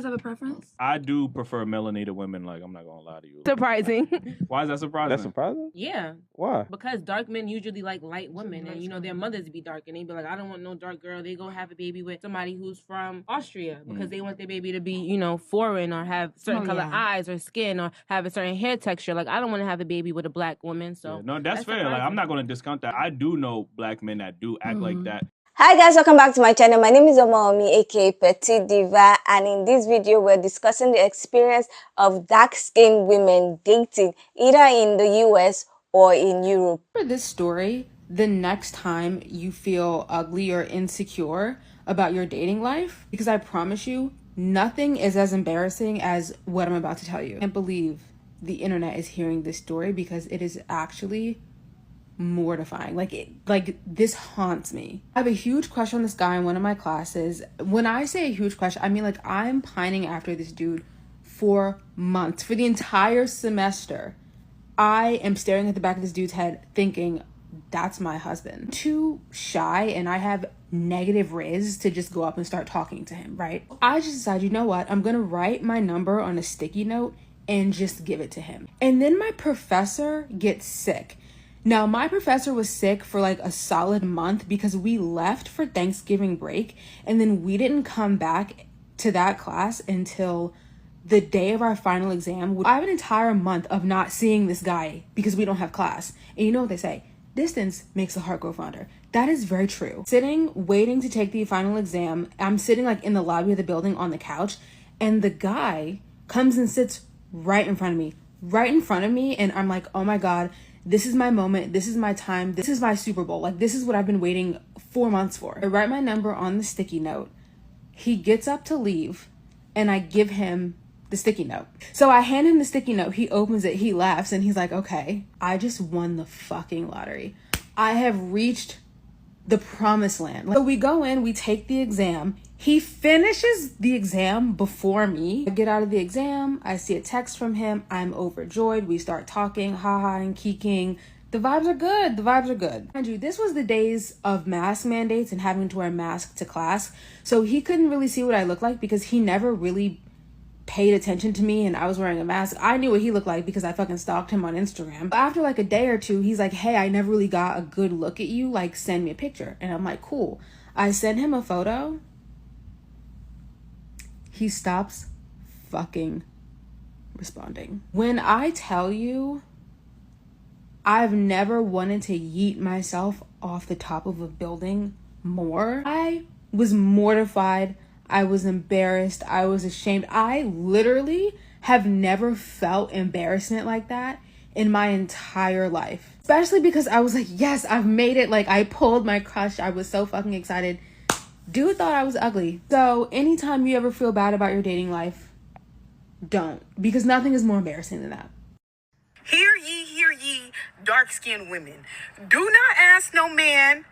guys have a preference? I do prefer melanated women. Like, I'm not gonna lie to you. Surprising. Why is that surprising? That's surprising? Yeah. Why? Because dark men usually like light women, and you know their mothers be dark, and they be like, I don't want no dark girl. They go have a baby with somebody who's from Austria because they want their baby to be, you know, foreign or have certain color eyes or skin or have a certain hair texture. Like, I don't want to have a baby with a black woman. So yeah, no, that's fair. surprising. Like, I'm not gonna discount that. I do know black men that do act like that. Hi guys, welcome back to my channel. My name is Omaomi, aka Petite Diva, and in this video we're discussing the experience of dark-skinned women dating either in the US or in Europe. For this story, the next time you feel ugly or insecure about your dating life, because I promise you, nothing is as embarrassing as what I'm about to tell you. I can't believe the internet is hearing this story because it is actually mortifying. Like this haunts me. I have a huge crush on this guy in one of my classes. When I say a huge crush, I mean like I'm pining after this dude for months, for the entire semester. I am staring at the back of this dude's head thinking, that's my husband. Too shy and I have negative riz to just go up and start talking to him, right? I just decided, you know what? I'm gonna write my number on a sticky note and just give it to him. And then my professor gets sick. Now, my professor was sick for like a solid month because we left for Thanksgiving break and then we didn't come back to that class until the day of our final exam. I have an entire month of not seeing this guy because we don't have class. And you know what they say? Distance makes the heart grow fonder. That is very true. Sitting, waiting to take the final exam, I'm sitting like in the lobby of the building on the couch, and the guy comes and sits right in front of me, and I'm like, oh my God, this is my moment, this is my time, this is my Super Bowl. Like, this is what I've been waiting 4 months for. I write my number on the sticky note. He gets up to leave, and I give him the sticky note. So I hand him the sticky note, he opens it, he laughs, and he's like, okay, I just won the fucking lottery. I have reached the promised land. So we go in, we take the exam. He finishes the exam before me. I get out of the exam, I see a text from him, I'm overjoyed, we start talking, haha and kiking. The vibes are good, the vibes are good. Mind you, this was the days of mask mandates and having to wear a mask to class, so he couldn't really see what I looked like because he never really paid attention to me and I was wearing a mask. I knew what he looked like because I fucking stalked him on Instagram. After like a day or two, he's like, hey, I never really got a good look at you, like send me a picture. And I'm like, cool. I send him a photo. He stops fucking responding. When I tell you, I've never wanted to yeet myself off the top of a building more. I was mortified. I was embarrassed. I was ashamed. I literally have never felt embarrassment like that in my entire life. Especially because I was like, yes, I've made it. Like, I pulled my crush. I was so fucking excited. Dude thought I was ugly. So anytime you ever feel bad about your dating life, don't. Because nothing is more embarrassing than that. Hear ye, dark-skinned women. Do not ask no man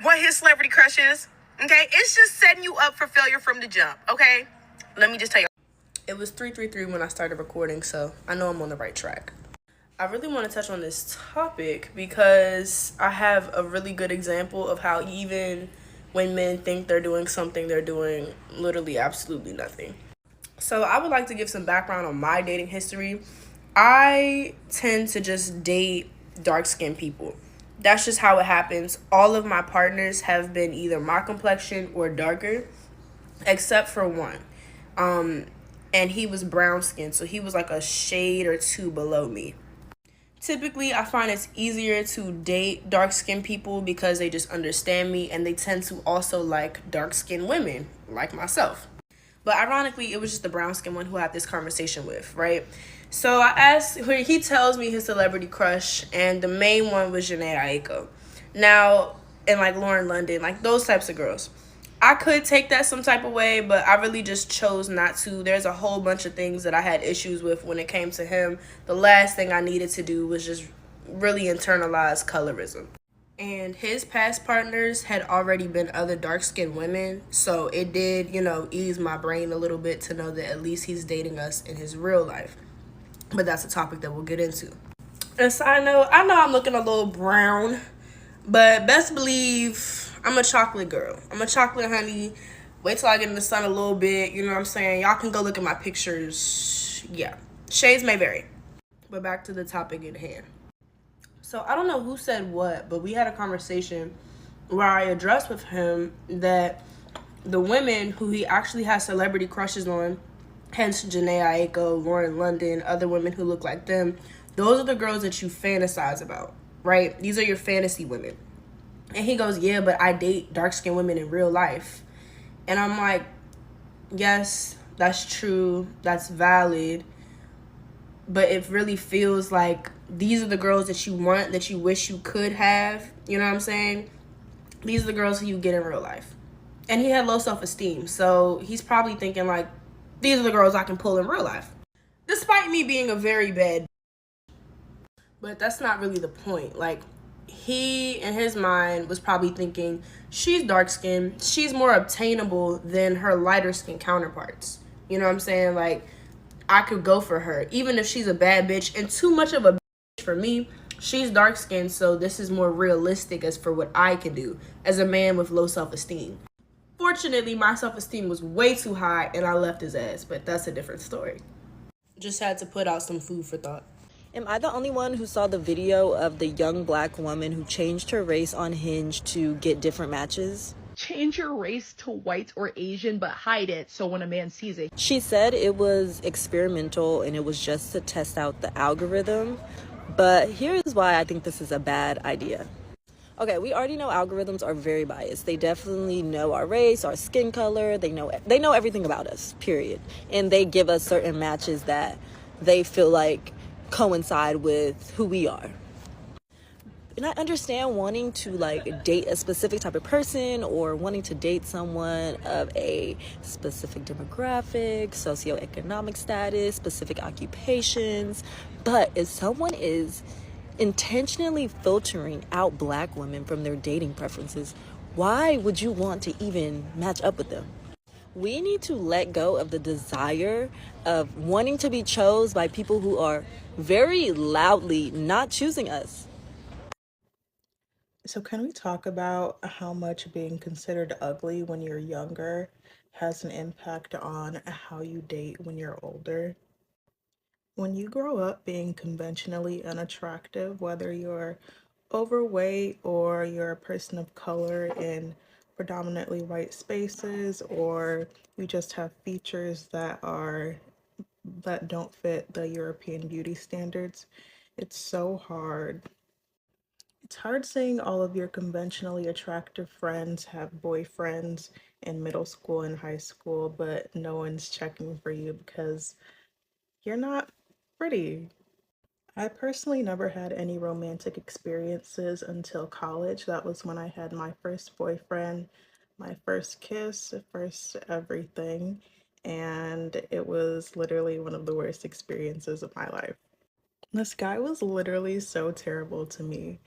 what his celebrity crush is. Okay, it's just setting you up for failure from the jump, okay? Let me just tell you. It was 3:33 when I started recording, so I know I'm on the right track. I really want to touch on this topic because I have a really good example of how even when men think they're doing something, they're doing literally absolutely nothing. So I would like to give some background on my dating history. I tend to just date dark-skinned people. That's just how it happens. All of my partners have been either my complexion or darker, except for one. And he was brown skinned, so he was like a shade or two below me. Typically, I find it's easier to date dark-skinned people because they just understand me and they tend to also like dark-skinned women, like myself. But ironically, it was just the brown-skinned one who I had this conversation with, right? So I asked, he tells me his celebrity crush, and the main one was Janae Aiko. Now, and like Lauren London, like those types of girls. I could take that some type of way, but I really just chose not to. There's a whole bunch of things that I had issues with when it came to him. The last thing I needed to do was just really internalize colorism. And his past partners had already been other dark-skinned women, so it did, ease my brain a little bit to know that at least he's dating us in his real life. But that's a topic that we'll get into. And side note, I know I'm looking a little brown, but best believe I'm a chocolate girl. I'm a chocolate honey. Wait till I get in the sun a little bit, you know what I'm saying? Y'all can go look at my pictures. Yeah, shades may vary. But back to the topic at hand. So I don't know who said what, but we had a conversation where I addressed with him that the women who he actually has celebrity crushes on, hence Janae Aiko, Lauren London, other women who look like them, those are the girls that you fantasize about, right? These are your fantasy women. And he goes, yeah, but I date dark-skinned women in real life. And I'm like, yes, that's true, that's valid, but it really feels like these are the girls that you want, that you wish you could have, you know what I'm saying? These are the girls who you get in real life. And he had low self-esteem, so he's probably thinking like, these are the girls I can pull in real life. Despite me being a very bad, but that's not really the point. Like, he, in his mind, was probably thinking, she's dark-skinned, she's more obtainable than her lighter-skinned counterparts. You know what I'm saying? Like, I could go for her, even if she's a bad bitch, and too much of a bitch for me. She's dark-skinned, so this is more realistic as for what I can do as a man with low self-esteem. Fortunately, my self-esteem was way too high, and I left his ass, but that's a different story. Just had to put out some food for thought. Am I the only one who saw the video of the young black woman who changed her race on Hinge to get different matches? Change your race to white or Asian, but hide it so when a man sees it. She said it was experimental and it was just to test out the algorithm. But here's why I think this is a bad idea. Okay, we already know algorithms are very biased. They definitely know our race, our skin color. They know everything about us, period. And they give us certain matches that they feel like coincide with who we are. And I understand wanting to like date a specific type of person or wanting to date someone of a specific demographic, socioeconomic status, specific occupations. But if someone is intentionally filtering out black women from their dating preferences, why would you want to even match up with them? We need to let go of the desire of wanting to be chose by people who are very loudly not choosing us. So can we talk about how much being considered ugly when you're younger has an impact on how you date when you're older? When you grow up being conventionally unattractive, whether you're overweight or you're a person of color in predominantly white spaces, or you just have features that don't fit the European beauty standards, it's so hard. It's hard seeing all of your conventionally attractive friends have boyfriends in middle school and high school, but no one's checking for you because you're not pretty. I personally never had any romantic experiences until college. That was when I had my first boyfriend, my first kiss, first everything, and it was literally one of the worst experiences of my life. This guy was literally so terrible to me.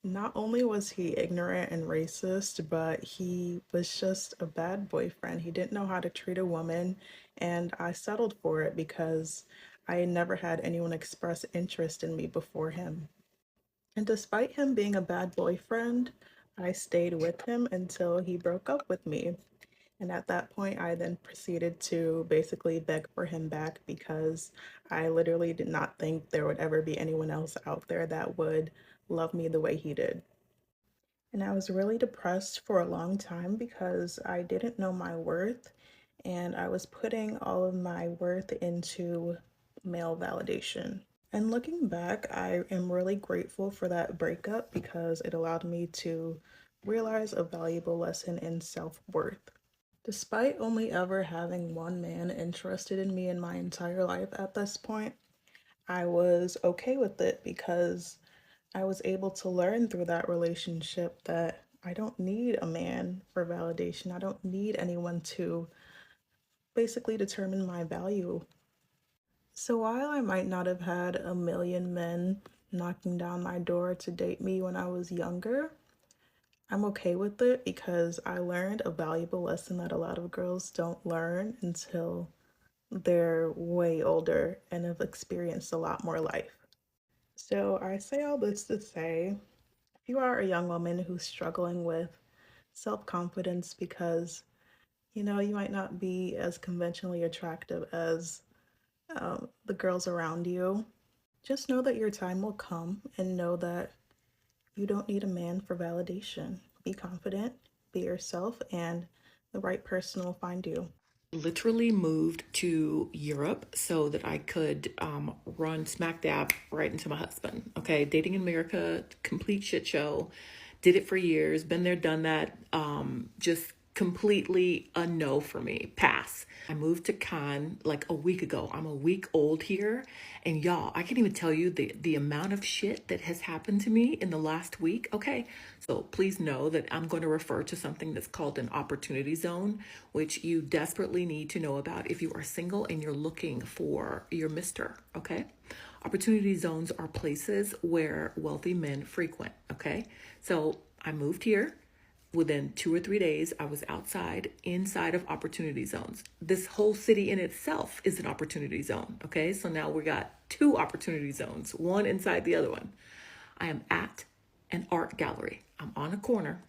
Not only was he ignorant and racist, but he was just a bad boyfriend. He didn't know how to treat a woman, and I settled for it because I never had anyone express interest in me before him. And despite him being a bad boyfriend, I stayed with him until he broke up with me. And at that point, I then proceeded to basically beg for him back because I literally did not think there would ever be anyone else out there that would love me the way he did. And I was really depressed for a long time because I didn't know my worth and I was putting all of my worth into male validation. And looking back, I am really grateful for that breakup because it allowed me to realize a valuable lesson in self-worth. Despite only ever having one man interested in me in my entire life at this point, I was okay with it because I was able to learn through that relationship that I don't need a man for validation. I don't need anyone to basically determine my value. So while I might not have had a million men knocking down my door to date me when I was younger, I'm okay with it because I learned a valuable lesson that a lot of girls don't learn until they're way older and have experienced a lot more life. So I say all this to say, if you are a young woman who's struggling with self-confidence because You know, you might not be as conventionally attractive as the girls around you. Just know that your time will come, and know that you don't need a man for validation. Be confident, be yourself, and the right person will find you. Literally moved to Europe so that I could run smack dab right into my husband. Okay, dating in America, complete shit show. Did it for years, been there, done that. Just completely a no for me. Pass. I moved to Cannes like a week ago. I'm a week old here. And y'all, I can't even tell you the amount of shit that has happened to me in the last week. Okay. So please know that I'm going to refer to something that's called an opportunity zone, which you desperately need to know about if you are single and you're looking for your Mr. Okay. Opportunity zones are places where wealthy men frequent. Okay. So I moved here. Within 2 or 3 days, I was inside of opportunity zones. This whole city in itself is an opportunity zone. Okay, so now we got 2 opportunity zones, one inside the other one. I am at an art gallery. I'm on a corner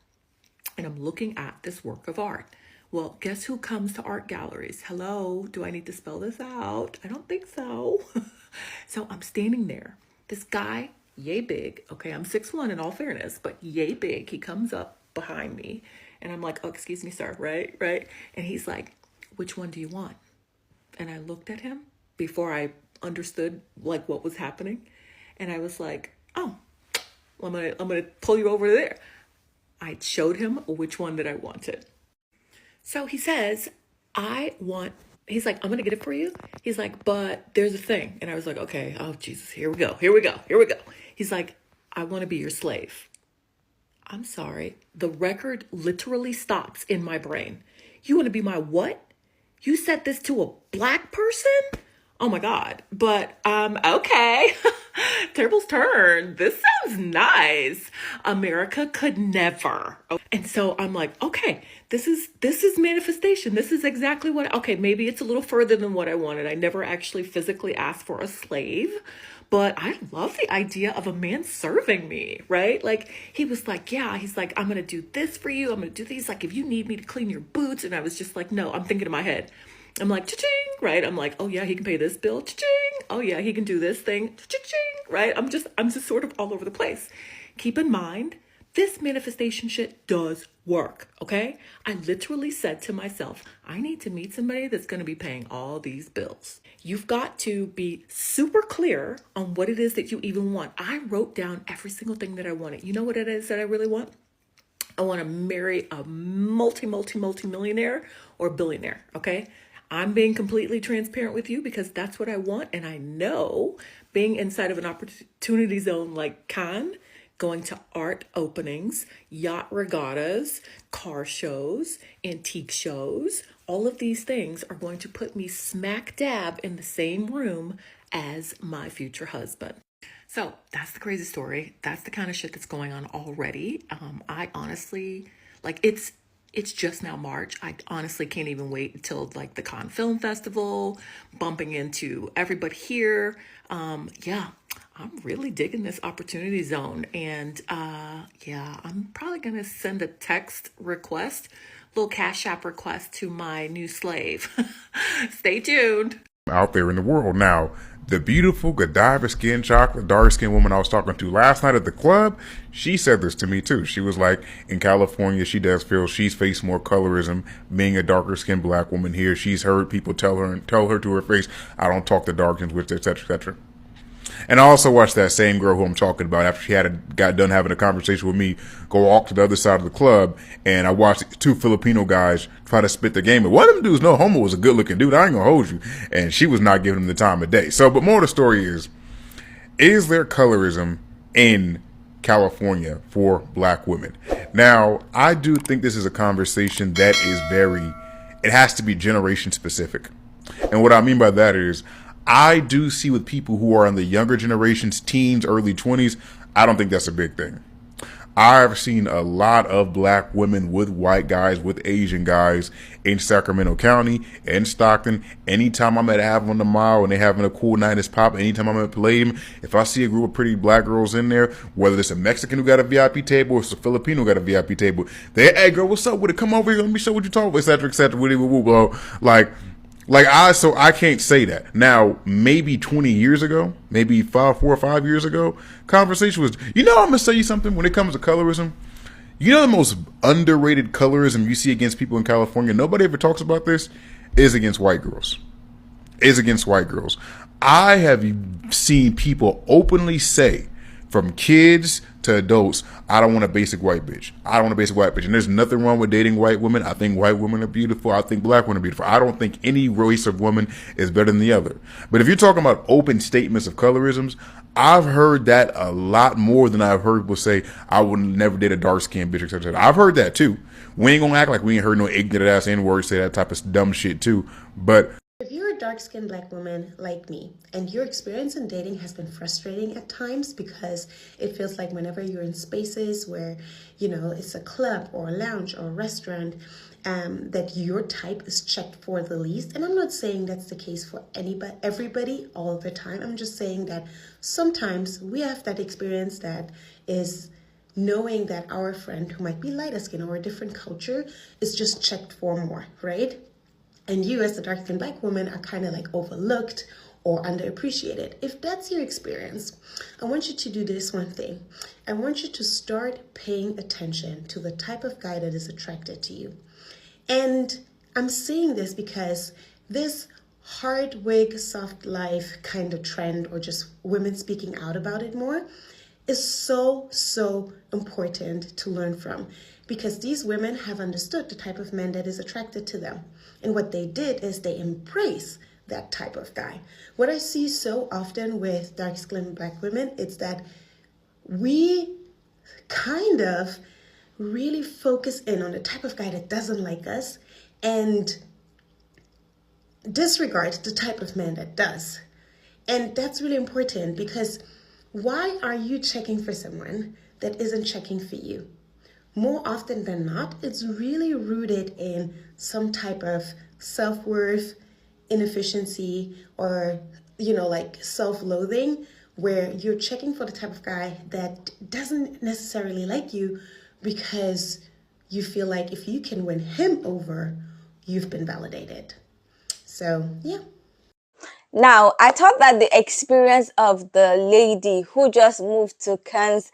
and I'm looking at this work of art. Well, guess who comes to art galleries? Hello, do I need to spell this out? I don't think so. So I'm standing there. This guy, yay big. Okay, I'm 6'1" in all fairness, but yay big. He comes up behind me and I'm like, oh, excuse me, sir, right? And he's like, which one do you want? And I looked at him before I understood like what was happening. And I was like, oh, well, I'm gonna pull you over there. I showed him which one that I wanted. So he says, he's like, I'm gonna get it for you. He's like, but there's a thing. And I was like, okay, oh Jesus, here we go. He's like, I want to be your slave. I'm sorry. The record literally stops in my brain. You want to be my what? You said this to a black person? Oh my God. But, okay. Table's turn. This sounds nice. America could never. And so I'm like, okay, this is manifestation. This is exactly okay, maybe it's a little further than what I wanted. I never actually physically asked for a slave. But I love the idea of a man serving me, right? Like, he was like, yeah, he's like, I'm going to do this for you. I'm going to do these. Like, if you need me to clean your boots. And I was just like, no, I'm thinking in my head. I'm like, cha-ching, right? I'm like, oh yeah, he can pay this bill. Cha-ching. Oh yeah, he can do this thing. Cha-ching, right? I'm just sort of all over the place. Keep in mind, this manifestation shit does work, okay? I literally said to myself, I need to meet somebody that's going to be paying all these bills. You've got to be super clear on what it is that you even want. I wrote down every single thing that I wanted. You know what it is that I really want? I want to marry a multi-millionaire or billionaire, okay? I'm being completely transparent with you because that's what I want. And I know being inside of an opportunity zone like Cannes, going to art openings, yacht regattas, car shows, antique shows, all of these things are going to put me smack dab in the same room as my future husband. So that's the crazy story. That's the kind of shit that's going on already. I honestly, like, it's just now March. I honestly can't even wait until like the Cannes Film Festival, bumping into everybody here. Yeah, I'm really digging this opportunity zone. And yeah, I'm probably going to send a text request, little Cash App request to my new slave. Stay tuned. Out there in the world now, the beautiful Godiva skin, chocolate, dark skinned woman I was talking to last night at the club, she said this to me too. She was like, in California, she does feel she's faced more colorism being a darker skinned black woman here. She's heard people tell her to her face, I don't talk to darkens with, etc., etc. And I also watched that same girl who I'm talking about after she got done having a conversation with me go walk to the other side of the club, and I watched 2 Filipino guys try to spit the game. And one of them dudes, no homo, was a good looking dude. I ain't gonna hold you. And she was not giving him the time of day. So, but more of the story is there colorism in California for black women? Now, I do think this is a conversation that is it has to be generation specific. And what I mean by that is, I do see with people who are in the younger generations, teens, early 20s, I don't think that's a big thing. I've seen a lot of black women with white guys, with Asian guys in Sacramento County and Stockton. Anytime I'm at Have on the Mile and they having a cool night is popping, anytime I'm at Palladium, if I see a group of pretty black girls in there, whether it's a Mexican who got a VIP table or it's a Filipino who got a VIP table, they, hey girl, what's up with it? Come over here, let me show what you talking about, etc., etc. So I can't say that. Now, maybe 20 years ago, maybe 4 or 5 years ago, conversation was, I'm going to say you something when it comes to colorism. The most underrated colorism you see against people in California, nobody ever talks about this, is against white girls. I have seen people openly say, from kids to adults, I don't want a basic white bitch. And there's nothing wrong with dating white women. I think white women are beautiful. I think black women are beautiful. I don't think any race of woman is better than the other. But if you're talking about open statements of colorisms, I've heard that a lot more than I've heard people say, I would never date a dark-skinned bitch, etc. I've heard that too. We ain't gonna act like we ain't heard no ignorant ass N-word say that type of dumb shit too. But if you're a dark-skinned black woman like me, and your experience in dating has been frustrating at times because it feels like whenever you're in spaces where, it's a club or a lounge or a restaurant, that your type is checked for the least. And I'm not saying that's the case for everybody all the time. I'm just saying that sometimes we have that experience that is knowing that our friend who might be lighter skin or a different culture is just checked for more, right? And you as a dark-skinned black woman are kind of like overlooked or underappreciated. If that's your experience, I want you to do this one thing. I want you to start paying attention to the type of guy that is attracted to you. And I'm saying this because this hard wig, soft life kind of trend, or just women speaking out about it more, is so important to learn from, because these women have understood the type of man that is attracted to them. And what they did is they embrace that type of guy. What I see so often with dark-skinned black women is that we kind of really focus in on the type of guy that doesn't like us and disregard the type of man that does. And that's really important, because why are you checking for someone that isn't checking for you? More often than not, it's really rooted in some type of self-worth, inefficiency, or, like self-loathing, where you're checking for the type of guy that doesn't necessarily like you because you feel like if you can win him over, you've been validated. So, yeah. Now, I thought that the experience of the lady who just moved to Cannes,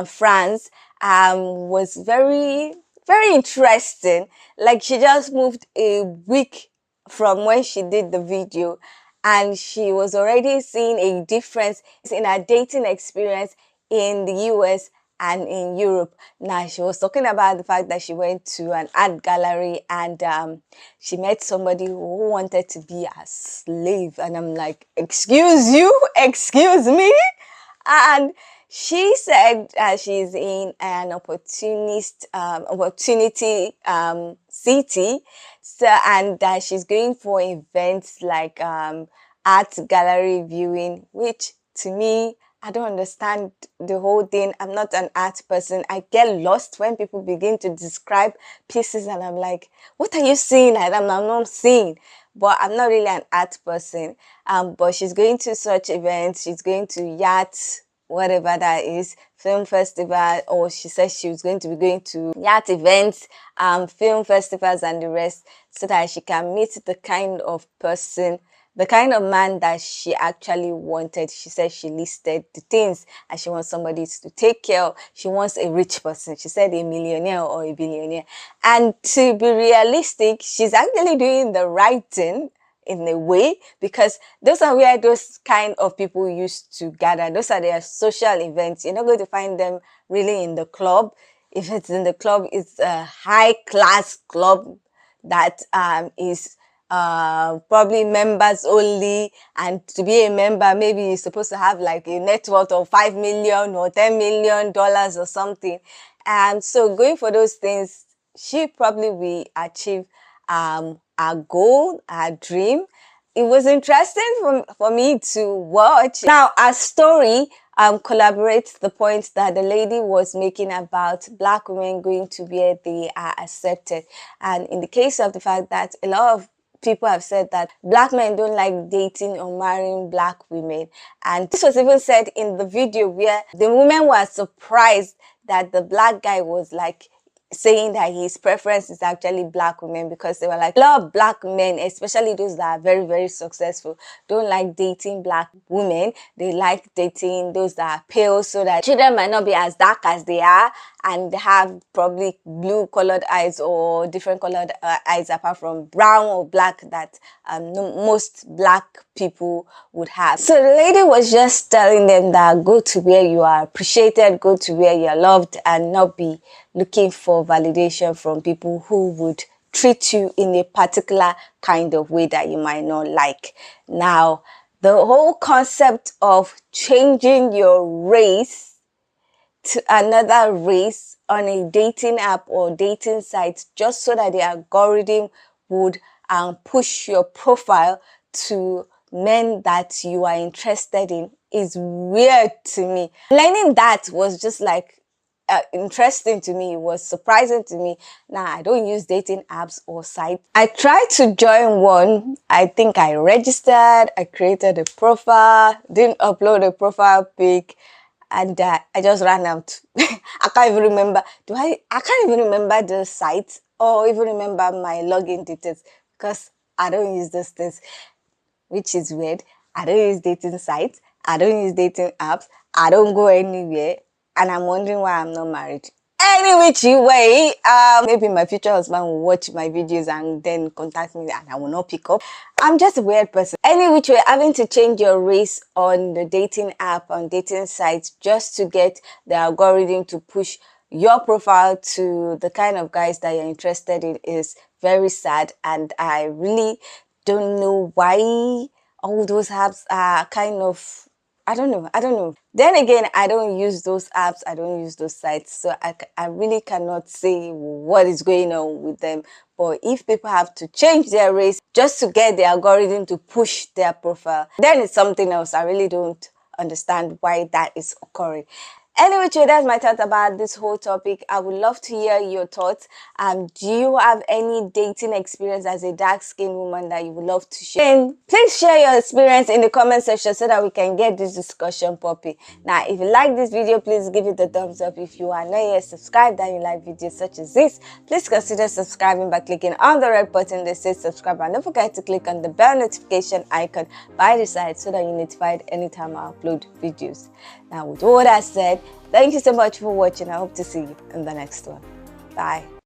France, was very, very interesting. Like, she just moved a week from when she did the video, and she was already seeing a difference in her dating experience in the US and in Europe. Now, she was talking about the fact that she went to an art gallery and she met somebody who wanted to be a slave. And I'm like, excuse you? Excuse me? And she said she's in an opportunity city, so, and she's going for events like art gallery viewing, which to me, I don't understand the whole thing. I'm not an art person. I get lost when people begin to describe pieces and I'm like, what are you seeing? I'm not seeing. But I'm not really an art person. But she's going to such events. She's going to yacht, whatever that is, film festival, or she says she was going to be going to yacht events, film festivals and the rest, so that she can meet the kind of person, the kind of man that she actually wanted. She said she listed the things and she wants somebody to take care of. She wants a rich person. She said a millionaire or a billionaire. And to be realistic, she's actually doing the right thing in a way, because those are where those kind of people used to gather. Those are their social events. You're not going to find them really in the club. If it's in the club, it's a high class club that is probably members only, and to be a member, maybe you're supposed to have like a net worth of $5 million or $10 million or something. And so going for those things, she probably will achieve our goal, our dream. It was interesting for me to watch. Now, our story collaborates the point that the lady was making about black women going to where they are accepted. And in the case of the fact that a lot of people have said that black men don't like dating or marrying black women. And this was even said in the video where the women were surprised that the black guy was like saying that his preference is actually black women, because they were like, a lot of black men, especially those that are very, very successful, don't like dating black women. They like dating those that are pale, so that children might not be as dark as they are and have probably blue colored eyes or different colored eyes apart from brown or black that most black people would have. So the lady was just telling them that go to where you are appreciated, go to where you're loved, and not be looking for validation from people who would treat you in a particular kind of way that you might not like. Now, the whole concept of changing your race to another race on a dating app or dating site just so that the algorithm would push your profile to men that you are interested in is weird to me. Learning that was just like interesting to me. It was surprising to me. Now, I don't use dating apps or sites. I tried to join one. I think I registered, I created a profile, didn't upload a profile pic, and I just ran out. I can't even remember. I can't even remember the site or even remember my login details because I don't use those things, which is weird. I don't use dating sites. I don't use dating apps. I don't go anywhere. And I'm wondering why I'm not married. Any which way, maybe my future husband will watch my videos and then contact me and I will not pick up. I'm just a weird person. Any which way, having to change your race on the dating app, on dating sites, just to get the algorithm to push your profile to the kind of guys that you're interested in is very sad. And I really don't know why all those apps are kind of, I don't know. Then again, I don't use those apps. I don't use those sites. So I really cannot say what is going on with them. But if people have to change their race just to get the algorithm to push their profile, then it's something else. I really don't understand why that is occurring. Anyway, that's my thoughts about this whole topic. I would love to hear your thoughts. Do you have any dating experience as a dark-skinned woman that you would love to share? And please share your experience in the comment section so that we can get this discussion popping. Now, if you like this video, please give it a thumbs up. If you are not yet subscribed and you like videos such as this, please consider subscribing by clicking on the red button that says subscribe, and don't forget to click on the bell notification icon by the side so that you're notified anytime I upload videos. Now, with all that said, thank you so much for watching. I hope to see you in the next one. Bye.